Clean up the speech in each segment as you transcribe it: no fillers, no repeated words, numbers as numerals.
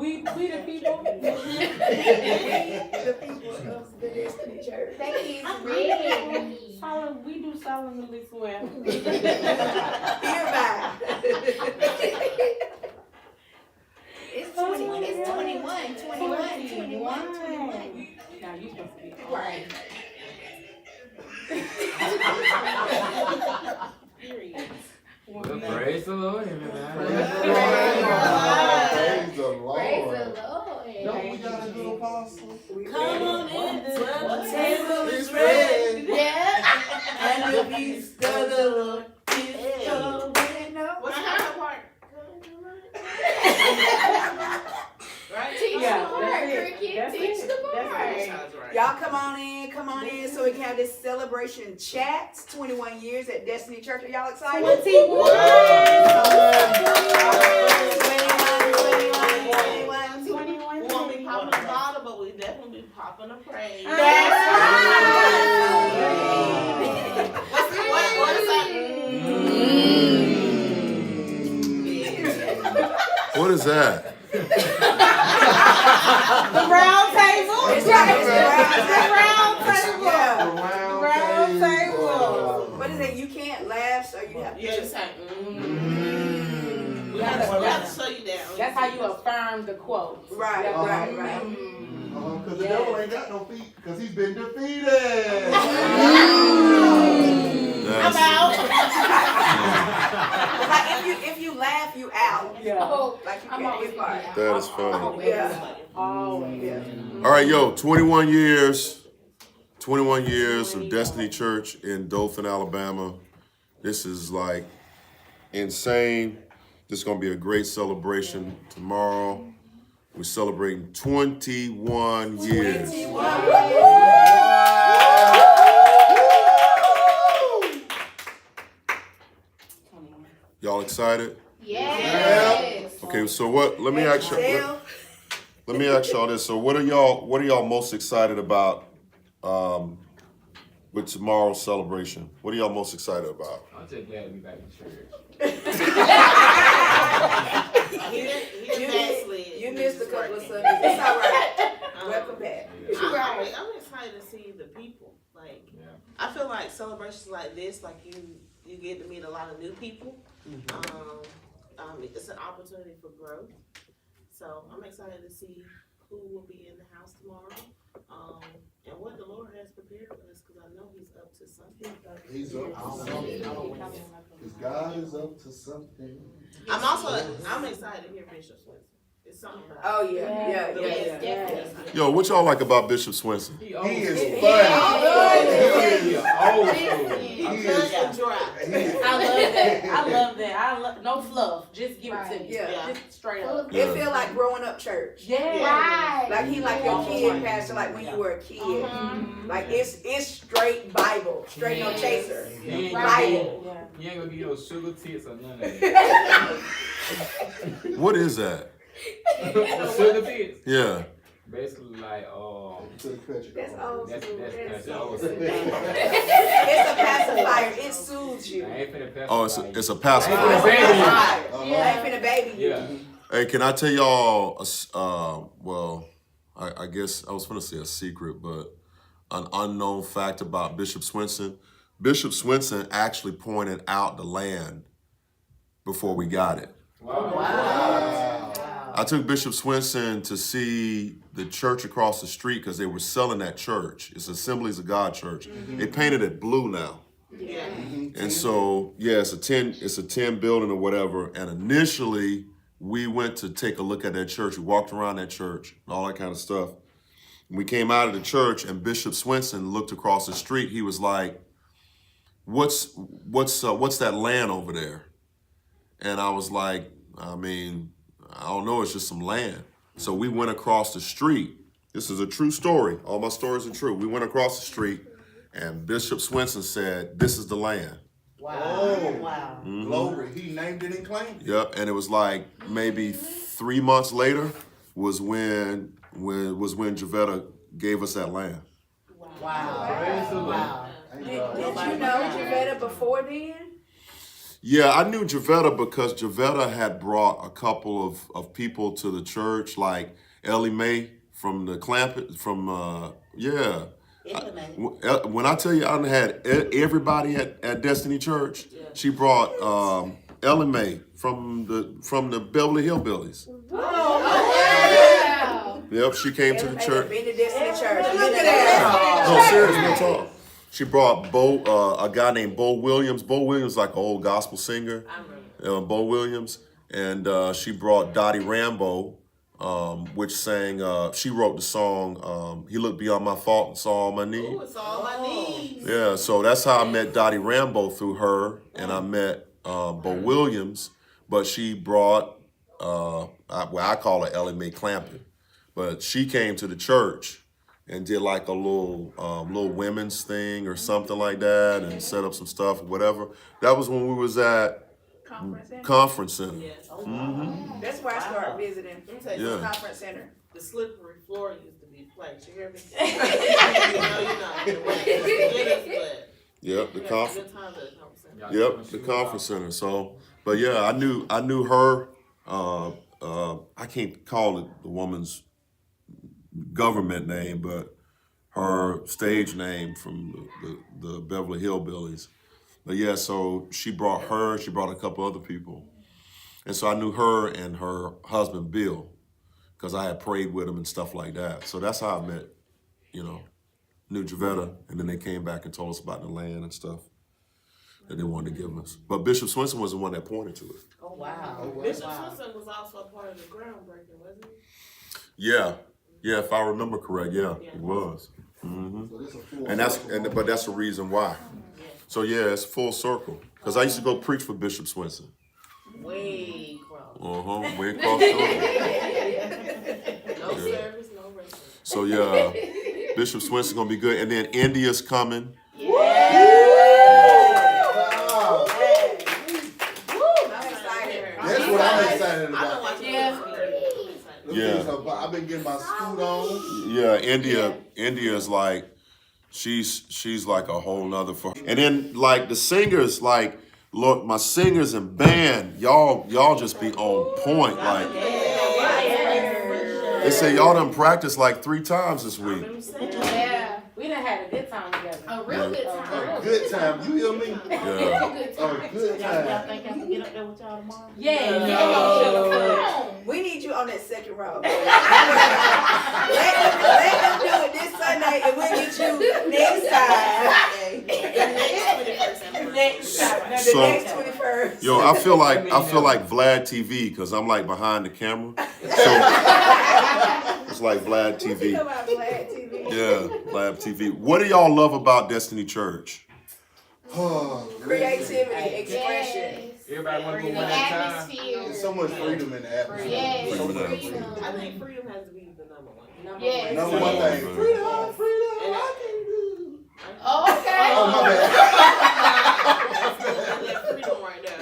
We the people. The people of the Destiny Church. That is real. We do solemnly swear. Hereby. It's 21. It's 21. 21. 21. 21. Now you supposed to be Right. Period. Well, praise the Lord, everybody. Praise the Lord. Praise the Lord. Don't we got a good apostle? Come on in, the table is ready. Yeah. And the feast of the Lord is coming up. What's that part? Right? Teach Yeah, the part, that's it. cricket. That's Teach it. the That's part. it. Sounds right. Y'all come on in so we can have this celebration chat. 21 years at Destiny Church. Are y'all excited? 21. 21. We won't be popping a bottle, but we definitely be popping a praise. That's right. What is that? What is that? The round table. It's right. The round table. Yeah. Round table. What is it? You can't laugh, so you have to Yeah, just it's like, We we have to slow you down. That's how you affirm the quote. Right. Because the devil ain't got no feet, because he's been defeated. I'm out. Like if you laugh, you out. Yeah. Oh, Like you I'm can't always get fired. That is funny. Yeah. Always. Yeah. All right, 21 years. 21 years of Destiny Church in Dothan, Alabama. This is like insane. This is going to be a great celebration tomorrow. We're celebrating 21 years. Y'all excited? yes. Okay, so what? Let me ask y'all this. So what are y'all most excited about with tomorrow's celebration? What are y'all most excited about? I'm just glad to be back in church. You missed a couple of Sundays. It's all right. Welcome back. I'm excited to see the people. Like, Yeah. I feel like celebrations like this, like you get to meet a lot of new people. It's an opportunity for growth. So I'm excited to see who will be in the house tomorrow, and what the Lord has prepared for us. Because I know He's up to something. He's up to something. Because God is up to something. I'm excited to hear Bishop Swenson. It's something about Oh yeah. Yes, definitely. Yo, what y'all like about Bishop Swenson? He He old is school. funny. He old school. He it. is. Cut and dry. I love that. No fluff. Just give it to me. Yeah. Just straight up. It feel like growing up church. Yeah. Right. Like he like your kid pastor, like when you were a kid. Like it's straight Bible, straight no chaser. He ain't Bible. Yeah. You ain't gonna give those sugar tits or none of that. What is that? Sugar tits. Yeah. Basically like, That's old that's school. that's That's old old school. It's a pacifier. It soothes you. I ain't finna pass Oh, it by it's you. a pacifier. It's a pacifier. Uh-huh. I ain't finna baby you. Yeah. Hey, can I tell y'all, well, I guess I was going to say a secret, but an unknown fact about Bishop Swenson. Bishop Swenson actually pointed out the land before we got it. Wow. I took Bishop Swenson to see the church across the street because they were selling that church. It's Assemblies of God Church. They painted it blue now. Yeah. And so, yeah, it's a 10 building or whatever. And initially, we went to take a look at that church. We walked around that church and all that kind of stuff. We came out of the church and Bishop Swenson looked across the street. He was like, what's that land over there? And I was like, I mean, I don't know, it's just some land. So we went across the street. This is a true story. All my stories are true. We went across the street and Bishop Swenson said, this is the land. Wow. Mhm. Glory. He named it and claimed it. Yep, and it was like maybe 3 months later was when Javetta gave us that land. Wow. Praise the Lord. Wow. Did you know Javetta before then? Yeah, I knew Javetta because Javetta had brought a couple of people to the church, like Ellie Mae from the Clampett, yeah. When I tell you I had everybody at Destiny Church, she brought Ellie Mae from the Beverly Hillbillies. Wow. Yep, she came to the church. Been to Destiny Church. Look at that. No, serious, no talk. She brought a guy named Bo Williams. Bo Williams, like an old gospel singer. Bo Williams, and she brought Dottie Rambo, which sang. She wrote the song "He Looked Beyond My Fault and Saw All My Needs." Ooh, it's all my needs. Yeah, so that's how I met Dottie Rambo through her, and I met Bo Williams. But she brought, I call her Ellie Mae Clampett, but she came to the church and did like a little women's thing or something like that, and set up some stuff or whatever. That was when we was at Conference Center. Yes. That's where I started visiting. Let me tell you, Yeah. Conference Center. the slippery floor used to be flat. You hear me? You're not. Yep, the conference. Good times at the conference center. Yep, the conference center. So, but yeah, I knew her. I can't call it the woman's government name, but her stage name from the Beverly Hillbillies. But yeah, so she brought her. She brought a couple other people, and so I knew her and her husband Bill, because I had prayed with him and stuff like that. So that's how I met, knew Javetta, and then they came back and told us about the land and stuff that they wanted to give us. But Bishop Swinson was the one that pointed to it. Oh, wow. Bishop Swinson was also a part of the groundbreaking, wasn't he? Yeah, if I remember correct, yeah, it was. So this a full But that's the reason why. So yeah, it's full circle. Because I used to go preach for Bishop Swinson. Way across. Way across the road. No service, no rest. So yeah, Bishop Swinson gonna be good, and then India's coming. Wow. I'm excited. That's what I'm excited I've been about. watching Yeah. Yeah. I've been getting my scoot on. Yeah, India's like, she's like a whole nother. And then like the singers, like, look, my singers and band, y'all just be on point. Like they say y'all done practiced like 3 times this week. Yeah. We done had a good time together. A real good A time. good time. You hear me? Yeah. A good A time. good time. think I can get up there with y'all tomorrow? Yeah. Come on. We need you on that second row. let them do it this Sunday, and we'll get you next time. Next time. No, the So- next 21st. Yo, I feel like Vlad TV because I'm like behind the camera. So it's like Vlad What's he TV. about Vlad TV? Yeah, Vlad TV. What do y'all love about Destiny Church? Creativity, expression. Yes. Everybody want to go The one at a time. atmosphere. There's so much freedom in the atmosphere. Yes. Freedom. I think freedom has to be the number one. Yes. Number one thing. Freedom, freedom, I can do. Oh, okay. Oh, my That freedom right there.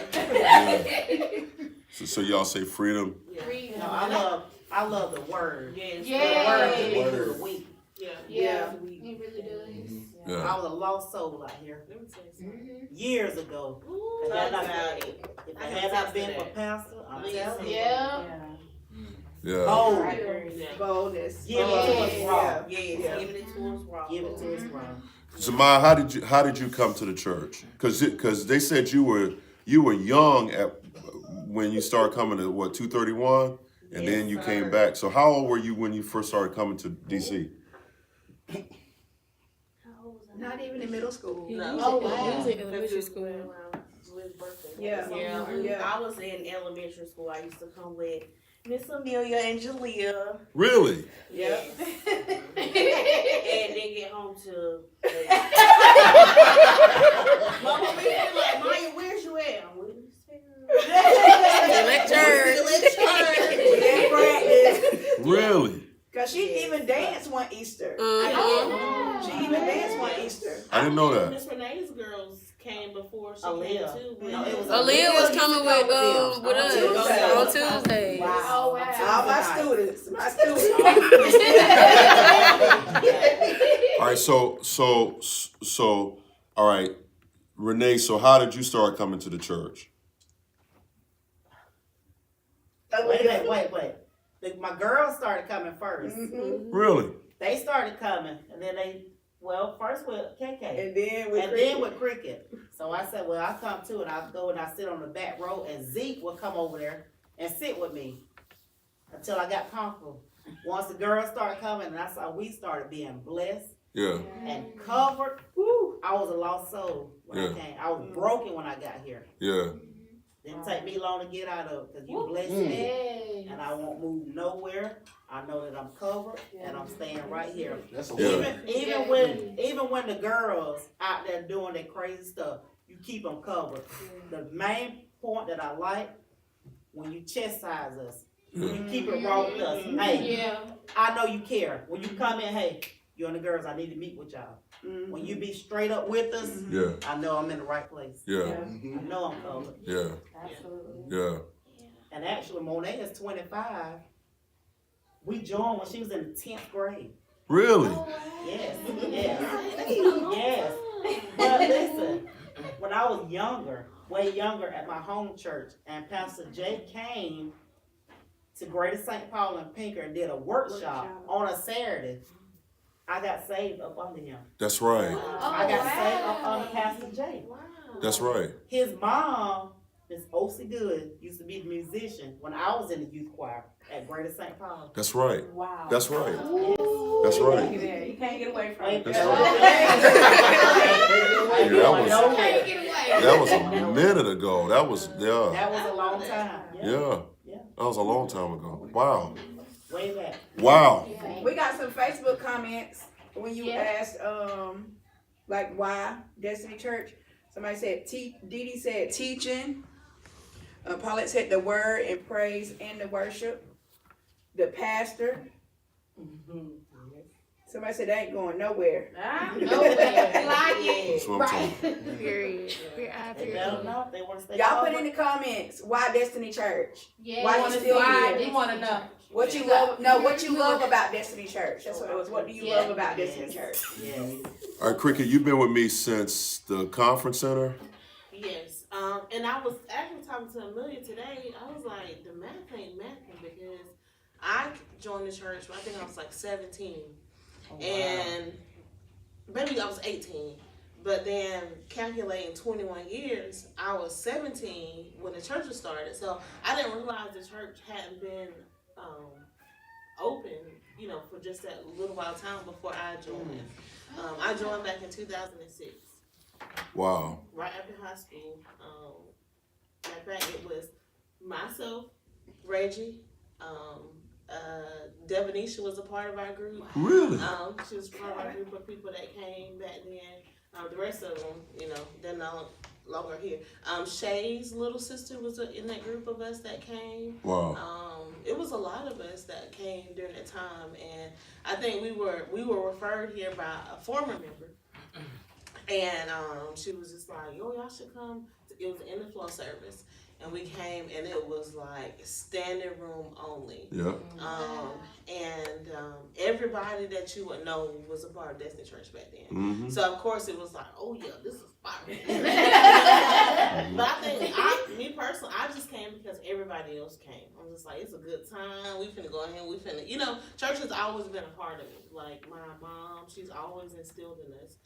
So y'all say freedom. Freedom. No, I love the word. Yes. Yeah. The word The get me through word. the week. Yeah. Yeah. We- It really does. I Yeah. was a lost soul out here Let me tell you something. years ago. Ooh, If it had talk not about been- it. if I it can had not attest been to for that. Pastor, I'm Listen. telling you. Yeah. Yeah. Oh, Boldness. give it to us Yeah. raw. Yes, Yeah. give it to us raw. Give it to us raw. Zamar, how did you come to the church? Because they said you were young when you started coming to 231, and then you came back. So how old were you when you first started coming to DC? Not even in middle school. No. Oh, wow. That's just around Liv's birthday. Yeah. Yeah, I was in elementary school. I used to come with Miss Amelia and Jalea, Really? Yeah. and then get home to. Mama, we feel like Maya, where's you at? I'm with In practice. Really? Cause she even danced one Easter. Oh. She even danced one Easter. I didn't know that. Miss Renee's girls came before she Aaliyah. came too. No, it was Aaliyah was coming with us on Tuesday. Oh, wow. All my students. All right. So. All right, Renee. So how did you start coming to the church? Wait. My girls started coming first. Really? They started coming, and then first with KK. And then with Cricket. So I said, well, I'll come too, and I'll go and I sit on the back row, and Zeke will come over there and sit with me until I got comfortable. Once the girls started coming, and that's how we started being blessed Yeah. and covered. Woo, I was a lost soul when I came. I was broken when I got here. Yeah. Didn't take me long to get out of it because you blessed me, and I won't move nowhere. I know that I'm covered, and I'm staying right here. That's a Yeah. Even when the girls out there doing their crazy stuff, you keep them covered. The main point that I like, when you chastise us, when you keep it raw with us. Hey, I know you care. When you come in, hey, you and the girls, I need to meet with y'all. When you be straight up with us, Yeah. I know I'm in the right place. Yeah. I know I'm covered. Yeah. Absolutely. Yeah. And actually, Monet is 25. We joined when she was in the 10th grade. Really? Yes. But listen, when I was younger, way younger at my home church, and Pastor Jay came to Greater St. Paul and Pinker and did a workshop on a Saturday, I got saved up under him. That's right. I got saved up under Pastor Jay. That's right. His mom, Miss O.C. Good, used to be the musician when I was in the youth choir at Greater St. Paul. That's right. Wow. That's right. Yes. That's Look right. at that. You can't get away from it. That's That was a minute ago. That was That was a long time. Yeah. That was a long time ago. Wow. Way back. Wow. We got some Facebook comments when you asked, like, why Destiny Church. Somebody said, Dee Dee said teaching. Paulette said the word and praise and the worship. The pastor. Somebody said they ain't going nowhere. Nowhere. Like That's what I'm talking about. Period. They don't know if they want to stay Y'all put covered. in the comments, why Destiny Church? Yeah. Why you still here? We want to know. What you love? No, what you love about Destiny Church? That's what it was. What do you love about Destiny Church? Yes. All right, Cricket, you've been with me since the conference center. Yes. And I was actually talking to Amelia today. I was like, the math ain't mathing because I joined the church, I think I was like 17. And maybe I was 18. But then calculating 21 years, I was 17 when the church was started. So I didn't realize the church hadn't been open, for just that little while of time before I joined. I joined back in 2006. Wow. Right after high school. Matter of fact, it was myself, Reggie, Devonisha was a part of our group. Really? She was part of our group of people that came back then. The rest of them, they're no longer here. Shay's little sister was in that group of us that came. Wow. It was a lot of us that came during that time, and I think we were referred here by a former member. And she was just like, "Yo, y'all should come." It was in the flow service, and we came, and it was like standing room only. Yeah. Everybody that you would know was a part of Destiny Church back then. Mm-hmm. So of course it was like, "Oh yeah, this is fire." But I think me personally, I just came because everybody else came. I'm just like, it's a good time. We finna go ahead. We finna, church has always been a part of it. Like my mom, she's always instilled in us,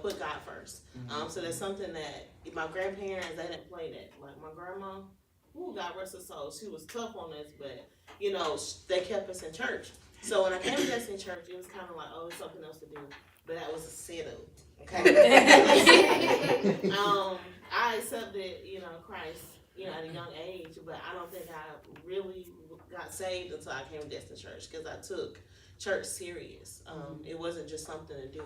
put God first. So that's something that my grandparents, they didn't play that. Like my grandma, God rest her soul, she was tough on us, but they kept us in church. So when I came to Destiny Church, it was kind of like, oh, there's something else to do. But that was a setup. Okay. I accepted, Christ, at a young age, but I don't think I really got saved until I came to Destiny Church because I took church serious. It wasn't just something to do.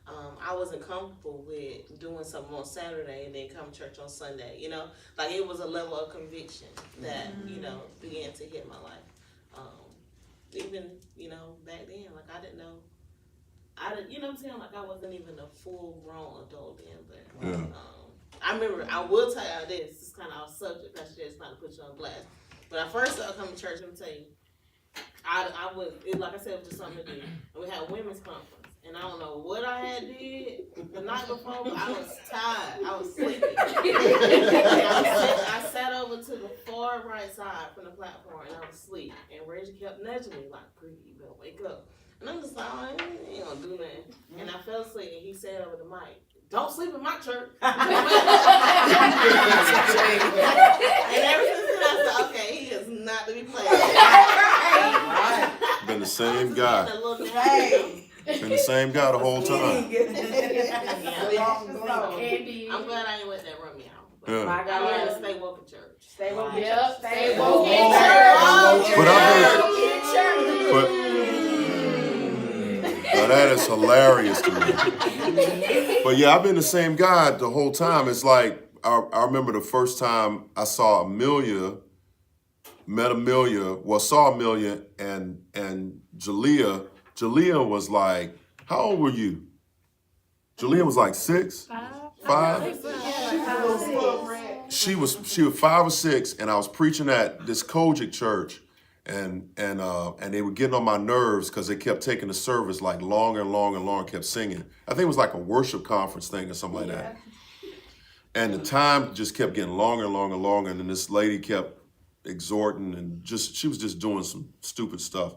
I wasn't comfortable with doing something on Saturday and then come to church on Sunday. Like it was a level of conviction that began to hit my life. Even back then, like I didn't know. What I'm saying? Like I wasn't even a full grown adult then. But I remember. I will tell you this. It's kind of off subject. That's just not to put you on blast. But I first started coming to church. Let me tell you. I was like I said, it was just something to do. And we had a women's conference. and I don't know what I had did the night before, but I was tired. I was sleeping. I sat over to the far right side from the platform, and I was asleep. And Reggie kept nudging me like, "Pretty, you better wake up." And I'm just like, "He ain't gonna do nothing." And I fell asleep, and he said over the mic, "Don't sleep in my church." And ever since then, I said, "Okay, he is not to be played with." Been the same guy. A little hey. Been the same guy the whole time. I'm glad I ain't with that run me out. Yeah. My I learned to God. stay woke in church. Stay woke. Yep. Stay woke woke. in But But that is hilarious to me. But yeah, I've been the same guy the whole time. It's like I remember the first time I saw Amelia, saw Amelia and Jalea. Jalea was like, how old were you? Jalea was like 6, 5. She was 5 or 6, and I was preaching at this Kojic church, and they were getting on my nerves because they kept taking the service like longer and longer and longer, kept singing. I think it was like a worship conference thing or something like that. And the time just kept getting longer and longer and longer, and then this lady kept exhorting, and she was just doing some stupid stuff.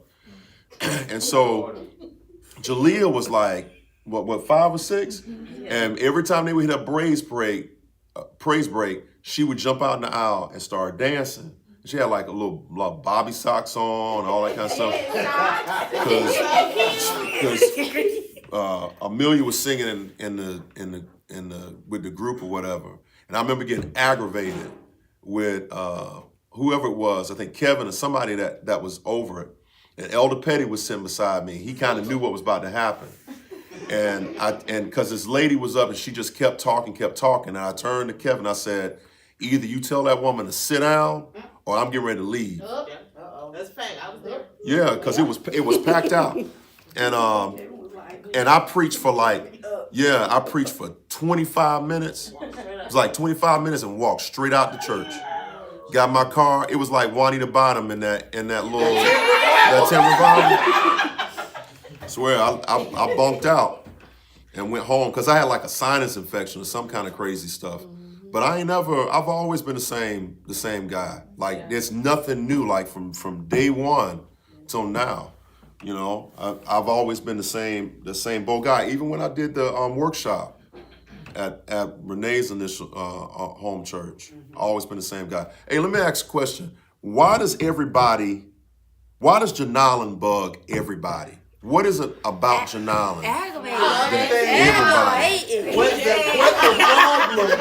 And so Jalea was like, what 5 or 6? And every time they would hit a praise break, she would jump out in the aisle and start dancing. She had like a little bobby socks on, all that kind of stuff. Because Amelia was singing with the group or whatever, and I remember getting aggravated with whoever it was. I think Kevin or somebody that was over it. And Elder Petty was sitting beside me. He kind of knew what was about to happen. And because this lady was up and she just kept talking. And I turned to Kevin, I said, either you tell that woman to sit down or I'm getting ready to leave. That's fact. I was there. Yeah, because it was packed out. And I preached for I preached for 25 minutes. It was like 25 minutes and walked straight out the church. Got my car. It was like Juanita Bottom in that little that Revival. I swear, I bunked out and went home because I had like a sinus infection or some kind of crazy stuff. But I've always been the same guy. Like there's nothing new. Like from day one till now, you know, I've always been the same bold guy. Even when I did the workshop at Renee's initial home church, I've always been the same guy. Hey, let me ask a question. Why does Janalyn bug everybody? What is it about Janalyn? Aggravating. Everybody. What the problem is?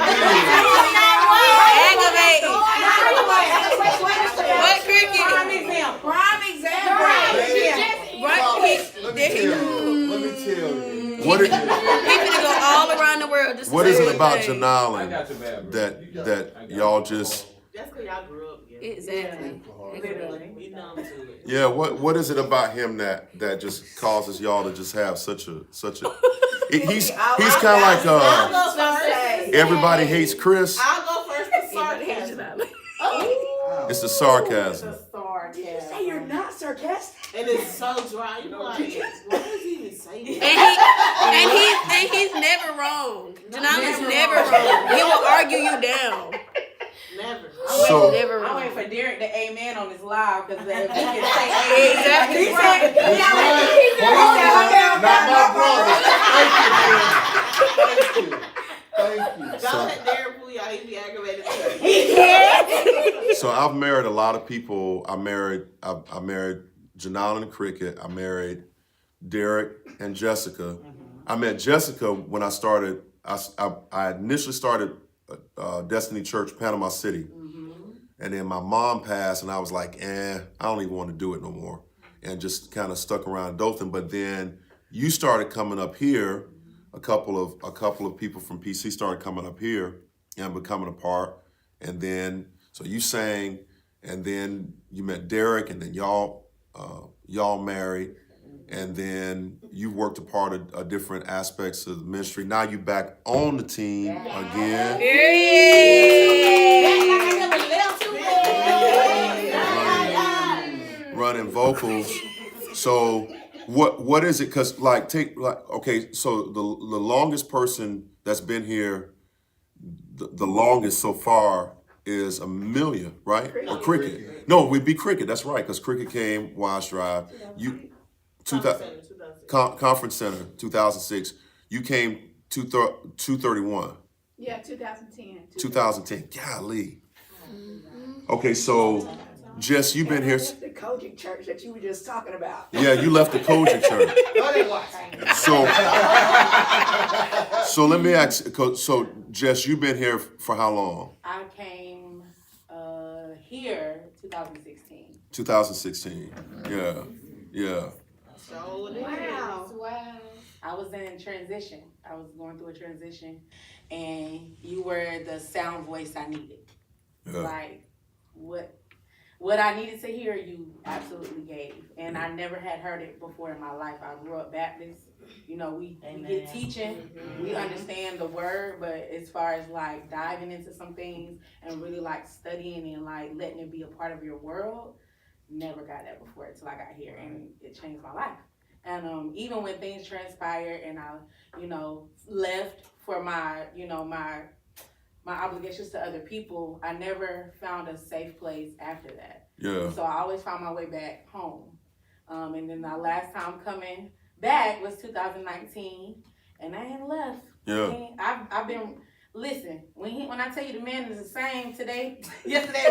Aggravating. What cricket? Prime example. Let me tell you. People that go all around the world. Just What is it about I Janalyn got your bad, bro. that y'all just? That's because y'all grew up together. Exactly. We numb to it. Yeah, what is it about him that just causes y'all to just have such a he's kind of like I'll go first. everybody hates Chris. I'll go first with sarcasm. It's the sarcasm. You say you're not sarcastic. And it's so dry. You know, like, why does he even say that? And he's never wrong. Janalyn's never wrong. He will argue you down. Never. So Never I'm wrong. waiting for Derek to amen on this live because if he can say Exactly. Not my brother. Thank you. Don't let Derek fool y'all. He be aggravated too. So I've married a lot of people. I married Janalyn and Cricket. I married Derek and Jessica. I met Jessica when I started. I initially started Destiny Church, Panama City, and then my mom passed, and I was like, I don't even want to do it no more, and just kind of stuck around Dothan. But then you started coming up here. A couple of people from PC started coming up here and becoming a part, and then so you sang, and then you met Derek, and then y'all married, and then you worked a part of different aspects of the ministry. Now you back on the team again, running vocals. So What is it? Cause okay, so the longest person that's been here, the longest so far is Amelia, right? Or Cricket? No, we'd be Cricket. That's right, cause Cricket came Wise Drive. You, 2000 Conference Center, 2006. You came 231. Yeah, 2010. 2010. Golly. Okay, so Jess, you've been here. The Kojic church that you were just talking about. Yeah, you left the Kojic church. So let me ask. So Jess, you've been here for how long? I came here 2016. 2016. Yeah. Wow. I was in transition. I was going through a transition, and you were the sound voice I needed. Yeah. Like what I needed to hear, you absolutely gave, and I never had heard it before in my life. I grew up Baptist. You know, we get teaching, we understand the word, but as far as like diving into some things and really like studying and like letting it be a part of your world, never got that before until I got here, and it changed my life. And even when things transpired and I, left for my obligations to other people, I never found a safe place after that. Yeah. So I always found my way back home. And then the last time coming back was 2019, and I ain't left. Yeah. I've been. Listen, when I tell you the man is the same today, yesterday,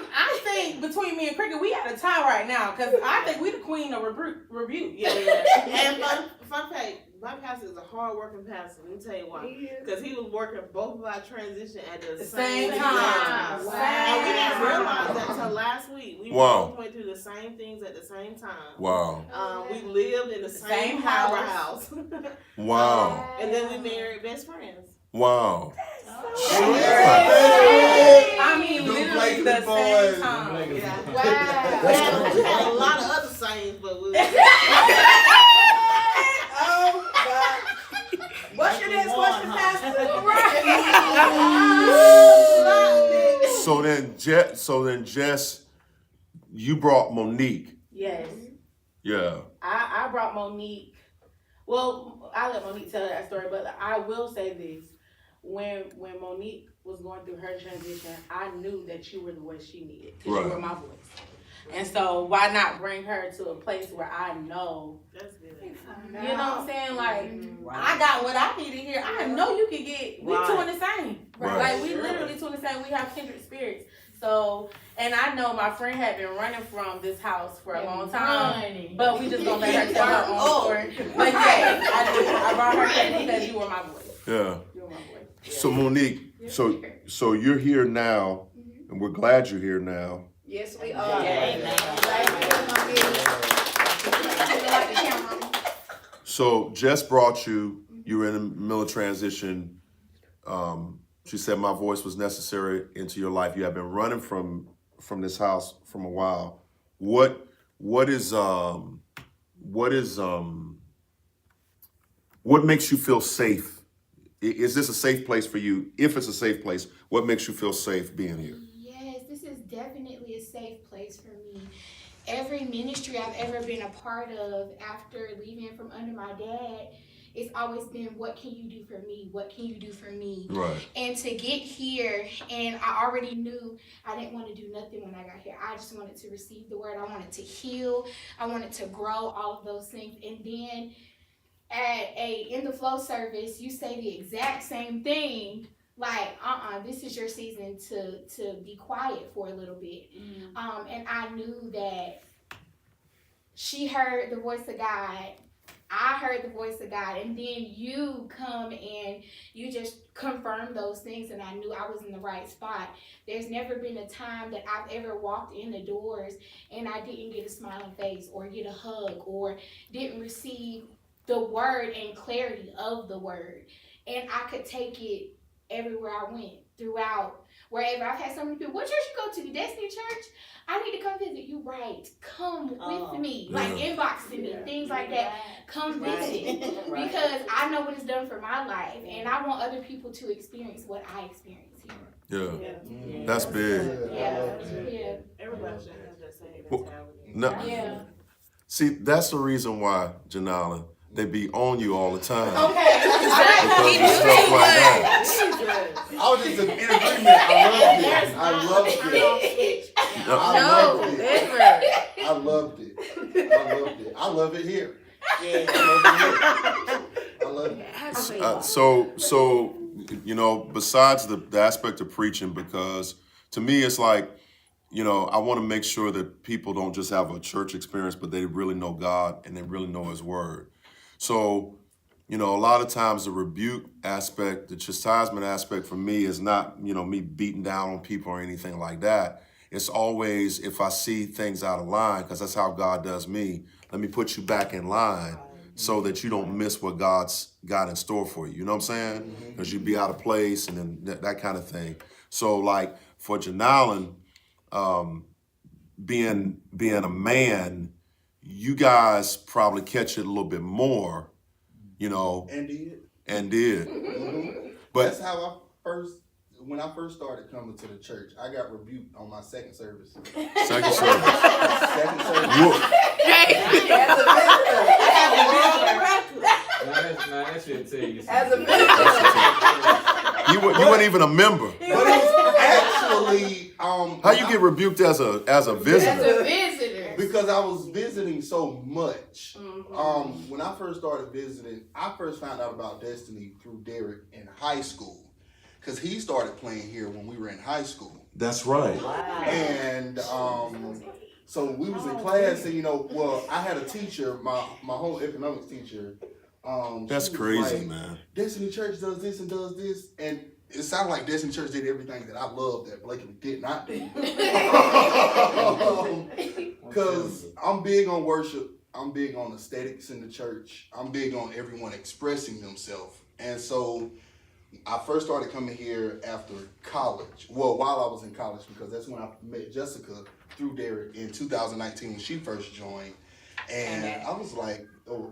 I think between me and Cricket, we at a tie right now, because I think we the queen of rebuke. Yeah. And fun fact, my pastor is a hard-working pastor. Let me tell you why. Because he was working both of our transition at the same time. Wow. And we didn't realize that until last week. We both went through the same things at the same time. Wow. We lived in the same house. Wow. And then we married best friends. Wow. I mean, literally the same time. Yeah. Wow. We had a lot of other sayings, but we Oh, God. What's your next question, Pastor? So then, Jess, you brought Monique. Yes. Yeah. I brought Monique. Well, I'll let Monique tell that story, but I will say this. When Monique was going through her transition, I knew that you were the voice she needed. Because you were my voice. And so why not bring her to a place where I know, That's good. you know what I'm saying? Like, I got what I needed here. I know you can get, we two in the same. Right. Like, we literally two in the same. We have kindred spirits. So, and I know my friend had been running from this house for a long time, but we just gonna let her tell her own story. But yeah, I did. I brought her here because you were my voice. Yeah. You were my voice. So Monique, so you're here now, and we're glad you're here now. Yes, we are. So Jess brought you. You were in the middle of transition. She said my voice was necessary into your life. You have been running from this house from a while. What makes you feel safe? Is this a safe place for you? If it's a safe place, what makes you feel safe being here? Yes, this is definitely a safe place for me. Every ministry I've ever been a part of after leaving from under my dad, it's always been, what can you do for me? What can you do for me? Right. And to get here, and I already knew I didn't want to do nothing when I got here. I just wanted to receive the word. I wanted to heal. I wanted to grow, all of those things. And then in the flow service, you say the exact same thing. Like, this is your season to be quiet for a little bit. And I knew that she heard the voice of God. I heard the voice of God, and then you come and you just confirm those things, and I knew I was in the right spot. There's never been a time that I've ever walked in the doors and I didn't get a smiling face or get a hug or didn't receive the word and clarity of the word. And I could take it everywhere I went, throughout, wherever. I've had so many people, what church you go to? Destiny Church? I need to come visit. You right. Come with me. Like, inbox to me, things like that. Come visit. Because I know what it's done for my life, and I want other people to experience what I experienced here. Yeah. That's big. Yeah. Everybody should have that same Well, mentality. No, Yeah. see, that's the reason why, Janala, they be on you all the time. Okay. Because of stuff like that. I was just in agreement. I loved it. No, never. I loved it. I love it here. Yeah. I love it. So you know, besides the aspect of preaching, because to me it's like, you know, I want to make sure that people don't just have a church experience, but they really know God and they really know His Word. So, you know, a lot of times the rebuke aspect, the chastisement aspect for me is not, you know, me beating down on people or anything like that. It's always, if I see things out of line, because that's how God does me, let me put you back in line so that you don't miss what God's got in store for you. You know what I'm saying? Because you'd be out of place and then that kind of thing. So like for Janalyn, being a man, you guys probably catch it a little bit more, you know. And did. But That's how when I first started coming to the church, I got rebuked on my second service. second service. Second service. That should tell you As a something. minister. You weren't even a member. But it was actually How you get rebuked as a As visitor? a visitor. because I was visiting so much. When I first started visiting, I first found out about Destiny through Derek in high school. Because he started playing here when we were in high school. That's right. And so we was in class and, you know, well, I had a teacher, my home economics teacher. That's she was crazy, like, man. Destiny Church does this and does this. And it sounded like Destiny Church did everything that I loved that Blakely did not do. Because I'm big on worship. I'm big on aesthetics in the church. I'm big on everyone expressing themselves. And so I first started coming here after college. Well, while I was in college, because that's when I met Jessica through Derek in 2019 when she first joined. And I was like, oh,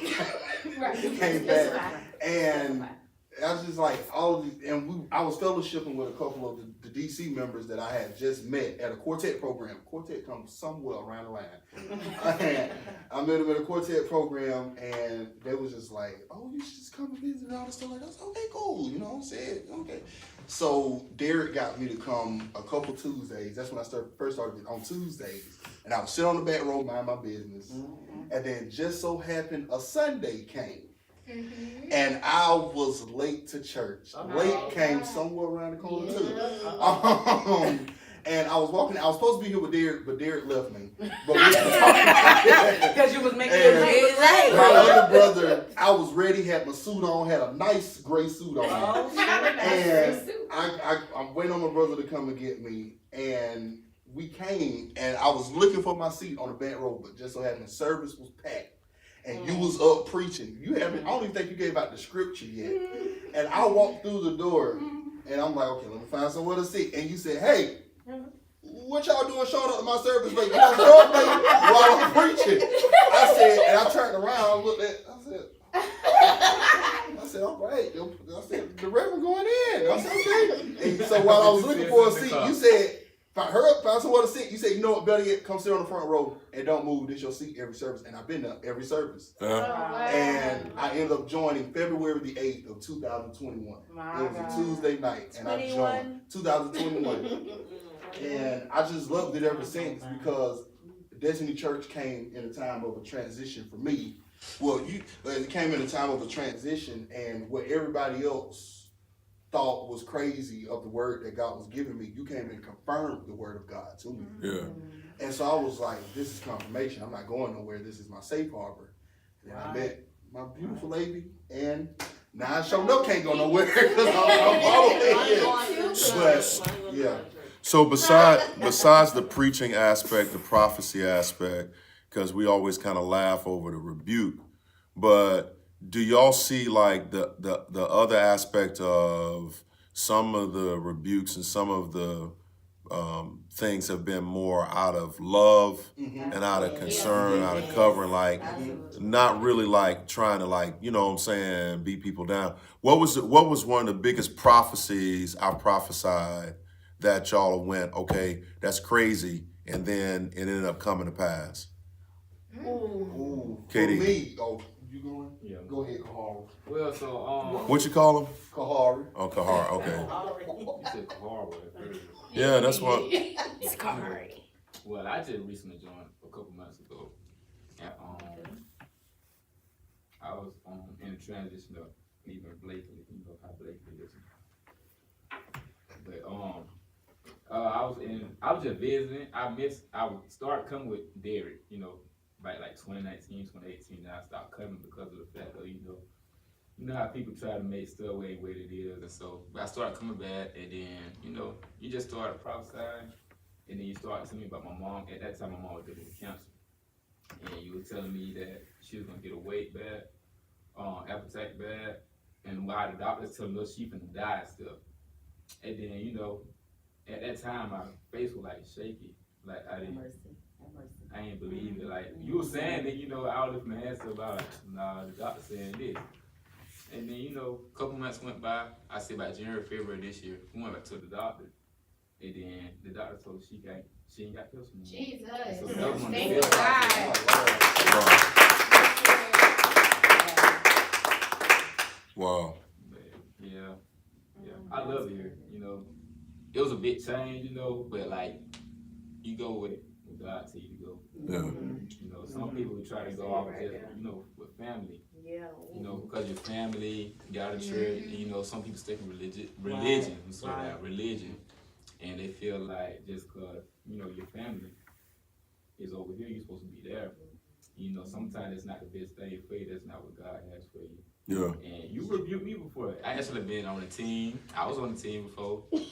it came back. And I was just like, I was fellowshipping with a couple of the DC members that I had just met at a quartet program. Quartet comes somewhere around the line. And I met them at a quartet program, and they was just like, oh, you should just come and visit and all this stuff like that. I was like, okay, cool. You know what I'm saying? Okay. So Derek got me to come a couple Tuesdays. That's when I first started on Tuesdays. And I would sit on the back row, mind my business. And then just so happened a Sunday came. And I was late to church. Late came somewhere around the corner too. And I was supposed to be here with Derek, but Derek left me. But Because you was making your Exactly. my other brother, I was ready, had my suit on, had a nice gray suit on. And I'm waiting on my brother to come and get me. And we came, and I was looking for my seat on the back row, but just so happened the service was packed. And you was up preaching. I don't even think you gave out the scripture yet. And I walked through the door, and I'm like, okay, let me find somewhere to sit. And you said, hey, what y'all doing showing up to my service late? You don't show up late while I'm preaching. I said, and I turned around, looked at, I said, all right. I said, the reverend going in. I said, okay. And so while I was looking for a seat, you said, find somewhere to sit. You said, you know what, better yet, come sit on the front row and don't move. This your seat every service. And I've been there every service. And I ended up joining February the 8th of 2021. It was a Tuesday night. And I joined 2021. And I just loved it ever since because Destiny Church came in a time of a transition for me. Well, it came in a time of a transition, and what everybody else thought was crazy of the word that God was giving me, you came and confirmed the word of God to me. Yeah. And so I was like, this is confirmation. I'm not going nowhere. This is my safe harbor. And I met my beautiful lady, and now I sure up can't go nowhere because I'm following. But yeah. So besides the preaching aspect, the prophecy aspect, because we always kind of laugh over the rebuke, but do y'all see like the other aspect of some of the rebukes and some of the things have been more out of love Mhm. and out of concern, out of covering, like not really like trying to like, you know what I'm saying, beat people down. What was one of the biggest prophecies I prophesied that y'all went, okay, that's crazy, and then it ended up coming to pass? Ooh, for Katie. me, oh, you going? Yeah. Go ahead, Kahari. Well, so What you call him? Kahari. Oh, Kahar, okay. you said Kahar, but Yeah, that's what. It's Kari. well, I just recently joined a couple months ago, and I was in the transition of leaving Blakely. You know how Blakely is. But I was just visiting. I would start coming with Derek, you know, by like 2019, 2018. Then I stopped coming because of the fact that, you know how people try to make stuff way what it is, and so but I started coming back, and then, you know, you just started prophesying, and then you started telling me about my mom. At that time, my mom was dealing with cancer, and you were telling me that she was gonna get a weight back, appetite back, and why the doctors telling us she finna die and stuff. And then, you know, at that time, my face was like shaky, like I ain't believe it. Like you were saying that, you know, I was lifting my hands about, nah, the doctor saying this. And then, you know, a couple months went by. I say by January, February this year, we went back to the doctor. And then the doctor told us she ain't got cancer no more. Jesus. So that was one of the Thank best God. Wow. But, yeah, I love it here. You know, it was a big change, you know, but like you go with God tell you to go. Yeah. You know, some people would try to go off just, you know, with family. Yeah. You know, because your family got a church, and, you know, some people stick in religion, and they feel like just because, you know, your family is over here, you're supposed to be there. You know, sometimes it's not the best thing for you. That's not what God has for you. Yeah. And you rebuked me before. I actually been on a team. I was on the team before. What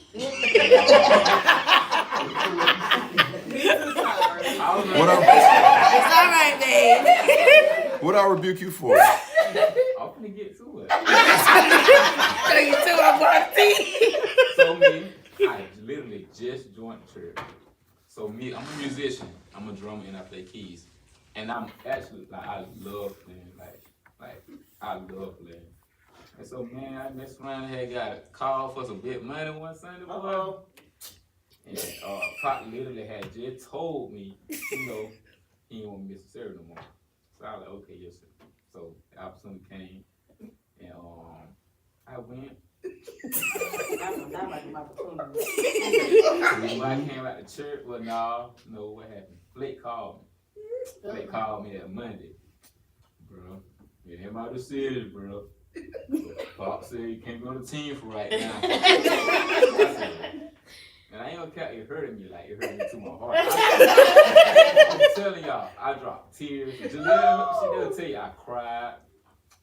It's all right, babe. What I rebuke you for? I'm gonna get to it. So you two are party. So me, I literally just joined the church. So me, I'm a musician. I'm a drummer and I play keys. And I'm actually like I love playing. Like I love playing. And so man, I messed around and had got a call for some big money one Sunday morning. And Pop literally had just told me, you know, he didn't want me to miss the service no more. So I was like, okay, yes sir. So the opportunity came, and I went. When I came out the church, well, no, what happened? Blake called me. Blake called me that Monday, bro. It ain't my decision, bro. Pop said you can't be on the team for right now. I said, and I ain't gonna count, it hurted me, like it hurt me to my heart. I'm telling y'all, I dropped tears. Jaleel, she doesn't tell you I cried,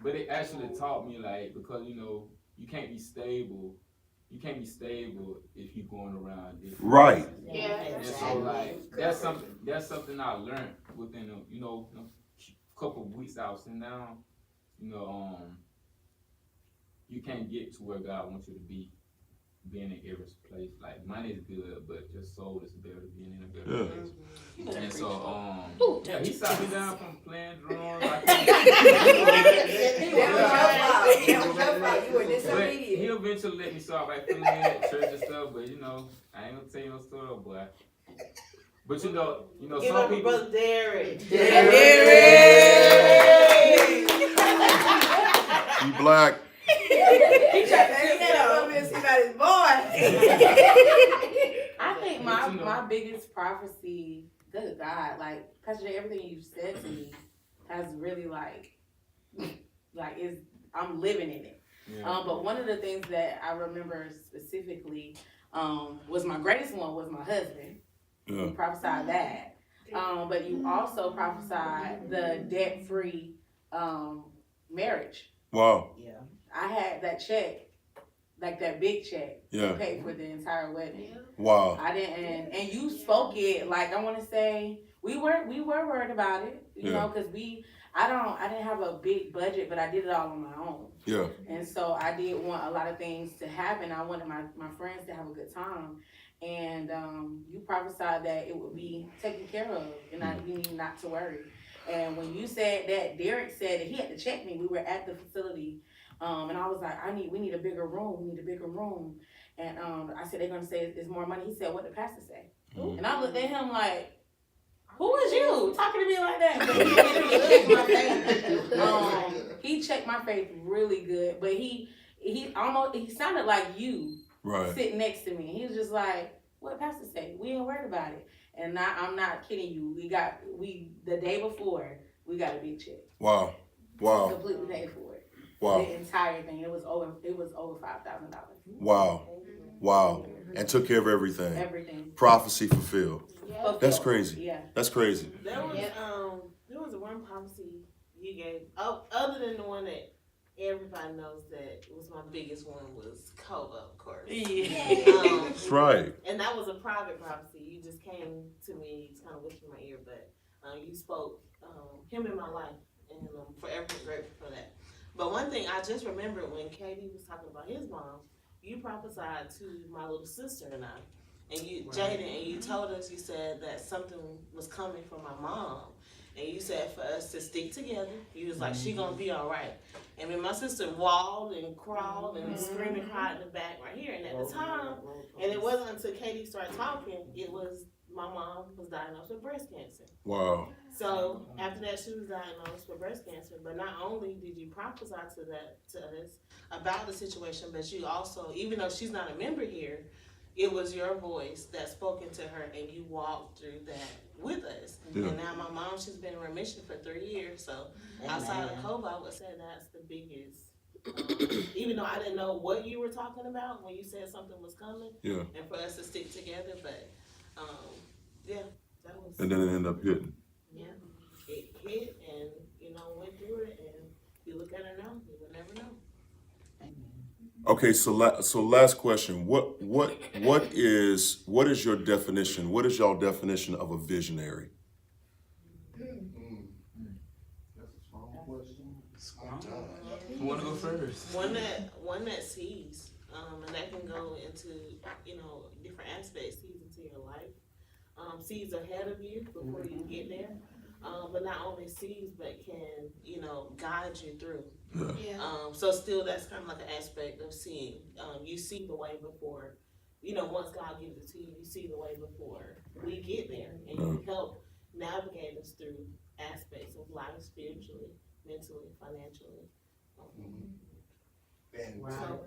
but it actually taught me, like, because you know you can't be stable. You can't be stable if you're going around different Right. places. Yeah. And so like that's something I learned within a couple of weeks I was sitting down. You know, you can't get to where God wants you to be. Being in every place, like money is good, but your soul is better than being in a better place. And so, yeah, he sat me down from playing drums. But he eventually let me start like filling in at church and stuff. But you know, I ain't gonna tell you no story, boy. But you know, some people. Brother Derek. You black. He tried to hang that up and see about his boy. I think my biggest prophecy, good God, like Pastor J, everything you said to me has really like is I'm living in it. Yeah. But one of the things that I remember specifically was my greatest one was my husband. Yeah. You prophesied that. But you also prophesied the debt-free marriage. Wow. Yeah. I had that check, like that big check, Yeah. to pay for the entire wedding. Wow. I didn't, and you spoke it like I want to say we were worried about it, you know, because I didn't have a big budget, but I did it all on my own. Yeah. And so I did want a lot of things to happen. I wanted my friends to have a good time. and you prophesied that it would be taken care of, and we need not to worry. And when you said that, Derek said that he had to check me. We were at the facility, and I was like, we need a bigger room. We need a bigger room. And I said, they're gonna say it's more money. He said, what did the pastor say? And I looked at him like, who is you talking to me like that? But he checked my faith really good, but he sounded like you sitting next to me. He was just like, what pastor say? We ain't worried about it. And I'm not kidding you. The day before, we got a big check. Wow. Completely paid for it. Wow. The entire thing. It was over $5,000. Wow. And took care of everything. Everything. Prophecy fulfilled. Yeah. That's crazy. Yeah. That's crazy. There was one prophecy you gave, other than the one that everybody knows that was my biggest one, was Kova, of course. Yeah. That's right. And that was a private prophecy. You just came to me, kind of whispered in my ear, but you spoke him in my life, and I'm forever grateful for that. But one thing I just remembered when Katie was talking about his mom, you prophesied to my little sister and I, and you, Jaden, and you told us, you said that something was coming from my mom. And you said for us to stick together. You was like, she gonna be all right. And then my sister walled and crawled and screamed and cried in the back right here. And at the time, and it wasn't until Katie started talking, it was my mom was diagnosed with breast cancer. Wow. So after that, she was diagnosed with breast cancer. But not only did you prophesy to us about the situation, but you also, even though she's not a member here, it was your voice that spoke into her, and you walked through that with us. Yeah. And now my mom, she's been in remission for 3 years. So outside of COVID, I would say that's the biggest. Even though I didn't know what you were talking about when you said something was coming, and for us to stick together, but that was. And then it ended up hitting. Yeah, it hit, and went through it, and you look at it now, you would never know. Okay, so last question. What is your definition? What is y'all definition of a visionary? That's a strong question. Who wanna go first? One that sees, and that can go into different aspects. Sees into your life, sees ahead of you before you get there. But not only sees, but can guide you through. Yeah. So still, that's kind of like an aspect of seeing. You see the way before. Once God gives it to you, you see the way before we get there, and you help navigate us through aspects of life, spiritually, mentally, financially. And So,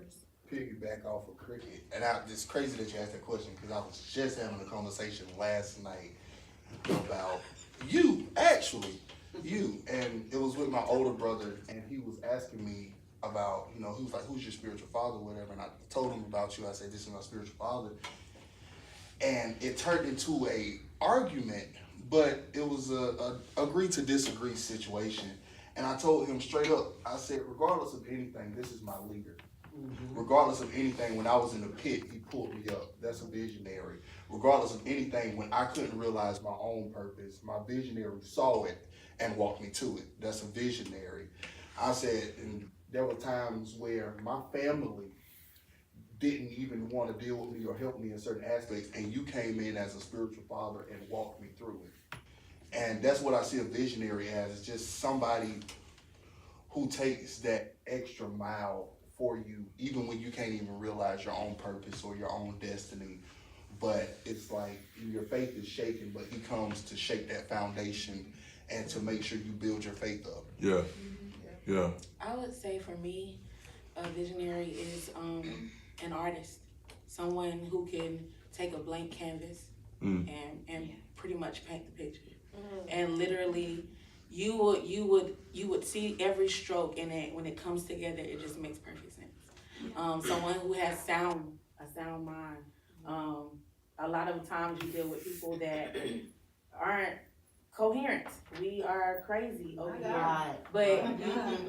piggyback off of cricket, and it's crazy that you asked that question because I was just having a conversation last night about you, and it was with my older brother, and he was asking me about, he was like, who's your spiritual father, whatever, and I told him about you. I said, this is my spiritual father, and it turned into a argument, but it was a agree to disagree situation, and I told him straight up, I said, regardless of anything, this is my leader. Regardless of anything, when I was in the pit, he pulled me up. That's a visionary. Regardless of anything, when I couldn't realize my own purpose, my visionary saw it and walked me to it. That's a visionary. I said, and there were times where my family didn't even want to deal with me or help me in certain aspects, and you came in as a spiritual father and walked me through it. And that's what I see a visionary as. It's just somebody who takes that extra mile for you, even when you can't even realize your own purpose or your own destiny. But it's like your faith is shaken, but he comes to shake that foundation and to make sure you build your faith up. Yeah. I would say for me, a visionary is an artist, someone who can take a blank canvas and pretty much paint the picture. And literally, you would see every stroke in it. When it comes together, it just makes perfect sense. Someone who has a sound mind. A lot of times you deal with people that aren't coherent. We are crazy over here, but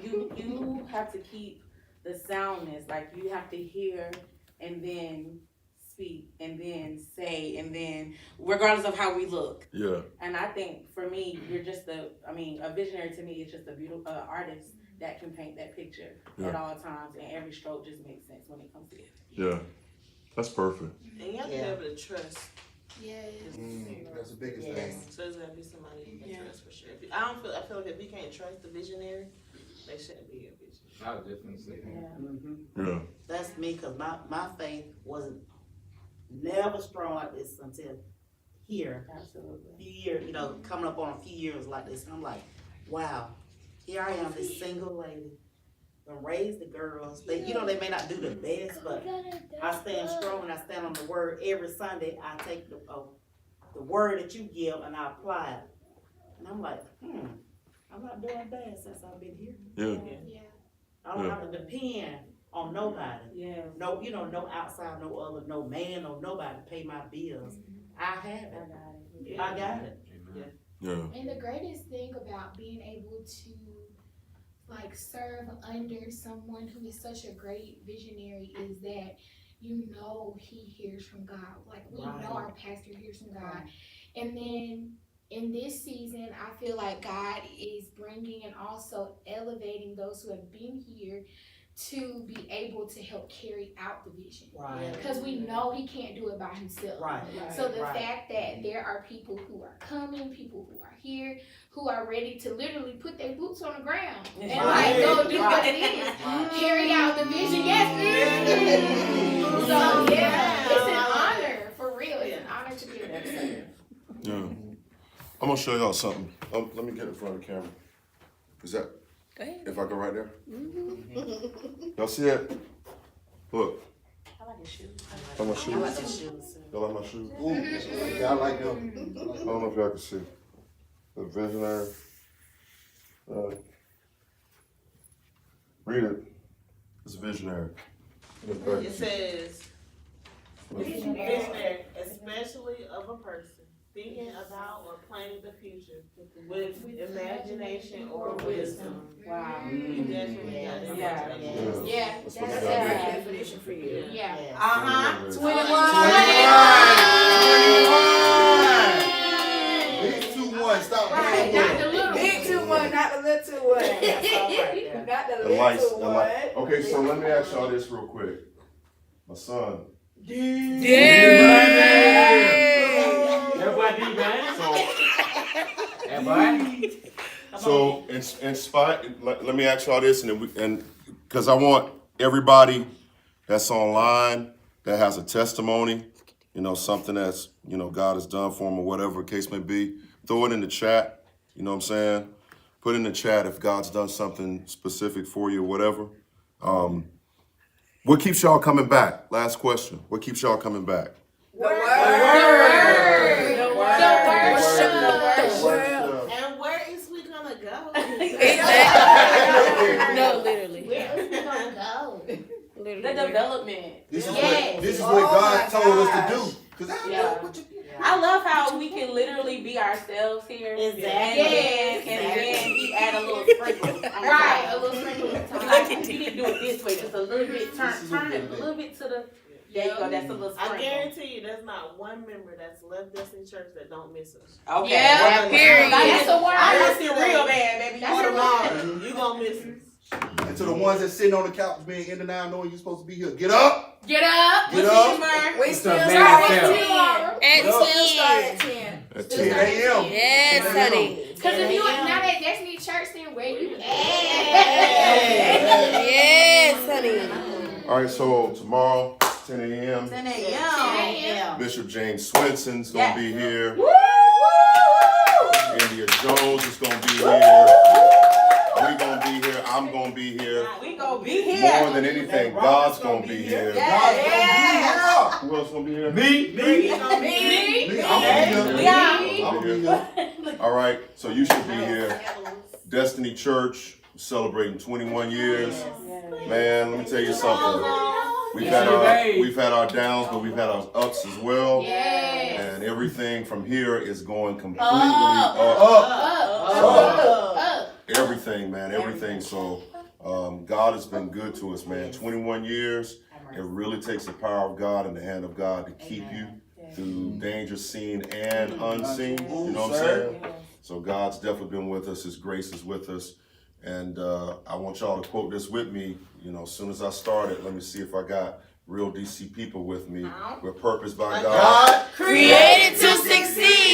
you have to keep the soundness. Like, you have to hear and then speak and then say, and then regardless of how we look. Yeah. And I think for me, you're just a visionary to me is just a beautiful artist that can paint that picture at all times, and every stroke just makes sense when it comes together. Yeah. That's perfect. And you have to be Yeah. able to trust. Yes. That's the biggest Yes. thing. So there's gotta be somebody you can Yeah. trust for sure. I feel like if you can't trust the visionary, they shouldn't be a visionary. I would definitely say that. Mm-hmm. Yeah. That's me, cause my faith wasn't never strong like this until here. Absolutely. Few years, coming up on a few years like this, and I'm like, wow, here I am, this single lady, gonna raise the girls. They may not do the best, but I stand strong and I stand on the word. Every Sunday, I take the word that you give and I apply it. And I'm like, I'm not doing bad since I've been here. Yeah. Yeah. I don't have to depend on nobody. Yeah. No, no outside, no man or nobody pay my bills. I have it. I got it. Amen. Yeah. And the greatest thing about being able to serve under someone who is such a great visionary is that he hears from God. Like we Right. know our pastor hears from God. And then in this season, I feel like God is bringing and also elevating those who have been here to be able to help carry out the vision. Right. Because we know he can't do it by himself. Right. So the Right. fact that there are people who are coming, people who are here, who are ready to literally put their boots on the ground and Right. go do what Right. it is. Right. Carry out the vision. Yes. So yeah, it's an honor for real. It's an honor to be able to serve. Yeah. I'm gonna show y'all something. Let me get in front of the camera. Is that, Go ahead. if I go right there? Y'all see that? Look, I like his shoes. on my I like shoes. the shoes. Y'all like my shoes? Ooh, yeah, I like them. I don't know if y'all can see. The visionary. Read it. It's visionary. It says, visionary, especially of a person thinking about or planning the future with imagination or wisdom. Wow. You definitely got that. Yeah. Yes. Yeah. That's what That's we got. it. Definition for you. Yeah. Yes. Uh-huh. 21. Big 2-1, stop Right. playing Not with the it. little Big 2-1, not the little 2-1. That's all right there. Not the The lights, little the one. light. Okay, so let me ask y'all this real quick. My son. That boy D, man. So in spite, let me ask y'all this, and because I want everybody that's online that has a testimony, something that's God has done for them or whatever the case may be, throw it in the chat. You know what I'm saying? Put in the chat if God's done something specific for you or whatever. What keeps y'all coming back? Last question. What keeps y'all coming back? The word. The worship. The word. And where is we gonna go? No, literally. Where is we gonna go? Literally. The development. This is Yes. what this is Oh what God my told us gosh. to do. Cause I Yeah. know what you I love how we can literally be ourselves here. Exactly. Yes. And then he add a little sprinkle. Right. A little sprinkle of Like, time. you need to do it this way, just a little bit, turn This is it a what little bit to the, there you go, that's a little I sprinkle. guarantee you, there's not one member that's left Destiny Church that don't miss us. Okay. Yeah, Well, period. That's a word. I miss it real bad, baby. That's You a know You gonna miss us. And to the ones that sitting on the couch being in and out knowing you're supposed to be here, get up, Get up. get up. We still man start down. at 10. Tomorrow. At We still start at 10. 10. At 10 10. a.m. Yes, 10 a.m. honey. Because if you not at Destiny Church, then where you at? Yes, honey. All right, so tomorrow, 10 a.m. 10 a.m. Bishop James Swenson's gonna be here. Woo! India Jones is gonna be here. We gonna be here. I'm gonna be here. We gonna be here. More than anything, God's gonna be here. Yes. Who else gonna be here? Me? Me, I'm gonna be here. We are. I'm gonna be here. All right, so you should be here. Destiny Church celebrating 21 years. Man, let me tell you something. We've had our downs, but we've had our ups as well. Yes. And everything from here is going completely Up. up. Everything, man, everything. So God has been good to us, man. 21 years. It really takes the power of God and the hand of God to keep you through danger seen and unseen. You know what I'm saying? So God's definitely been with us. His grace is with us. And I want y'all to quote this with me. As soon as I started, let me see if I got real DC people with me. Ow. We're purposed by By God. God Created to succeed.